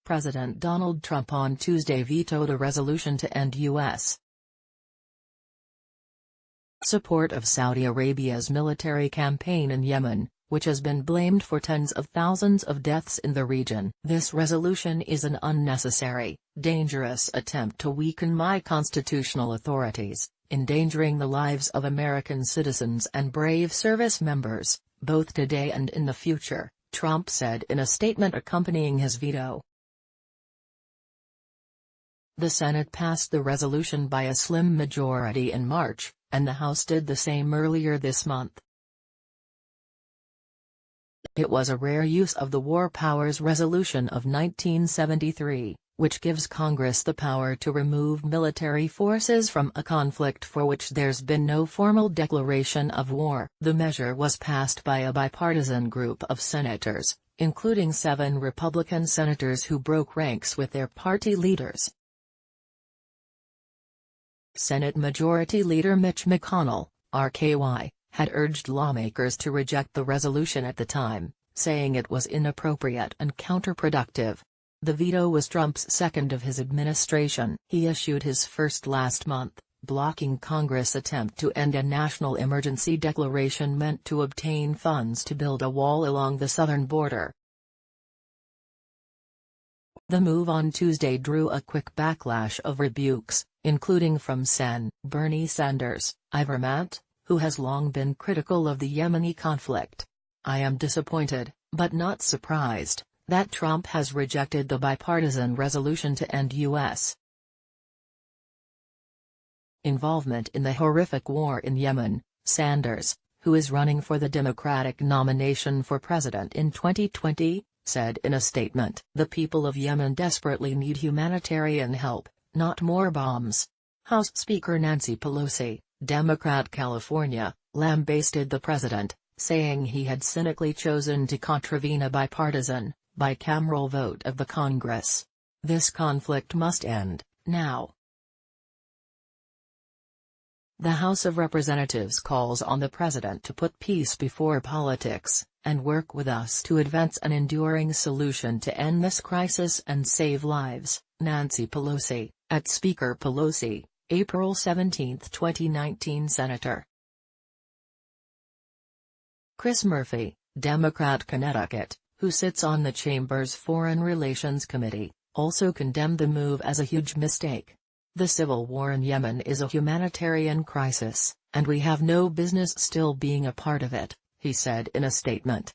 President Donald Trump on Tuesday vetoed a resolution to end U.S. support of Saudi Arabia's military campaign in Yemen, which has been blamed for tens of thousands of deaths in the region. This resolution is an unnecessary, dangerous attempt to weaken my constitutional authorities, endangering the lives of American citizens and brave service members, both today and in the future, Trump said in a statement accompanying his veto. The Senate passed the resolution by a slim majority in March, and the House did the same earlier this month. It was a rare use of the War Powers Resolution of 1973, which gives Congress the power to remove military forces from a conflict for which there's been no formal declaration of war. The measure was passed by a bipartisan group of senators, including 7 Republican senators who broke ranks with their party leaders. Senate Majority Leader Mitch McConnell, RKY, had urged lawmakers to reject the resolution at the time, saying it was inappropriate and counterproductive. The veto was Trump's second of his administration. He issued his first last month, blocking Congress' attempt to end a national emergency declaration meant to obtain funds to build a wall along the southern border. The move on Tuesday drew a quick backlash of rebukes, including from Sen. Bernie Sanders, Vermont, who has long been critical of the Yemeni conflict. I am disappointed, but not surprised, that Trump has rejected the bipartisan resolution to end U.S. involvement in the horrific war in Yemen, Sanders, who is running for the Democratic nomination for president in 2020, said in a statement. The people of Yemen desperately need humanitarian help, not more bombs. House Speaker Nancy Pelosi, Democrat California, lambasted the president, saying he had cynically chosen to contravene a bipartisan, bicameral vote of the Congress. This conflict must end, now. The House of Representatives calls on the president to put peace before politics, and work with us to advance an enduring solution to end this crisis and save lives, Nancy Pelosi, at Speaker Pelosi, April 17, 2019. Senator Chris Murphy, Democrat Connecticut, who sits on the chamber's Foreign Relations Committee, also condemned the move as a huge mistake. The civil war in Yemen is a humanitarian crisis, and we have no business still being a part of it, he said in a statement.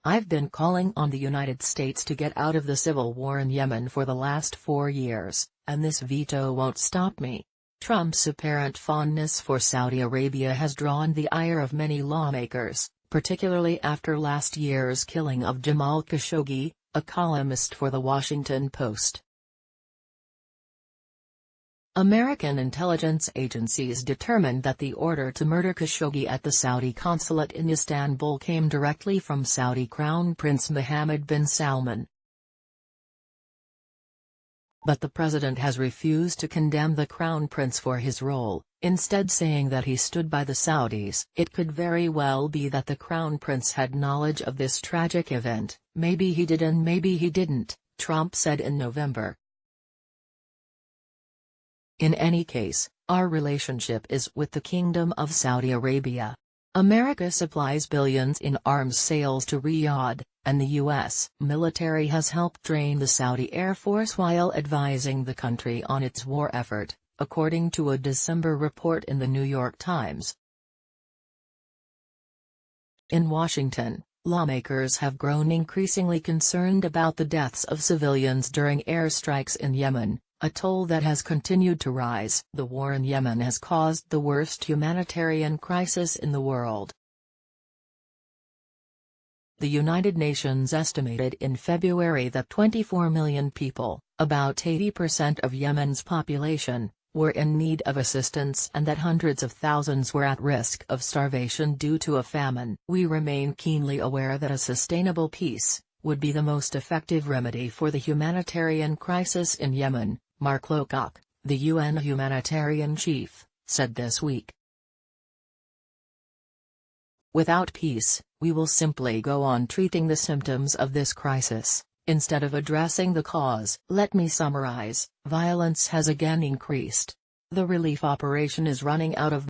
I've been calling on the United States to get out of the civil war in Yemen for the last 4 years, and this veto won't stop me. Trump's apparent fondness for Saudi Arabia has drawn the ire of many lawmakers, particularly after last year's killing of Jamal Khashoggi, a columnist for The Washington Post. American intelligence agencies determined that the order to murder Khashoggi at the Saudi consulate in Istanbul came directly from Saudi Crown Prince Mohammed bin Salman. But the president has refused to condemn the Crown Prince for his role, instead saying that he stood by the Saudis. It could very well be that the Crown Prince had knowledge of this tragic event, maybe he did and maybe he didn't, Trump said in November. In any case, our relationship is with the Kingdom of Saudi Arabia. America supplies billions in arms sales to Riyadh, and the U.S. military has helped train the Saudi Air Force while advising the country on its war effort, according to a December report in the New York Times. In Washington, lawmakers have grown increasingly concerned about the deaths of civilians during airstrikes in Yemen, a toll that has continued to rise. The war in Yemen has caused the worst humanitarian crisis in the world. The United Nations estimated in February that 24 million people, about 80% of Yemen's population, were in need of assistance and that hundreds of thousands were at risk of starvation due to a famine. We remain keenly aware that a sustainable peace would be the most effective remedy for the humanitarian crisis in Yemen, Mark Lowcock, the UN humanitarian chief, said this week. Without peace, We will simply go on treating the symptoms of this crisis, instead of addressing the cause. Let me summarize: violence has again increased. The relief operation is running out of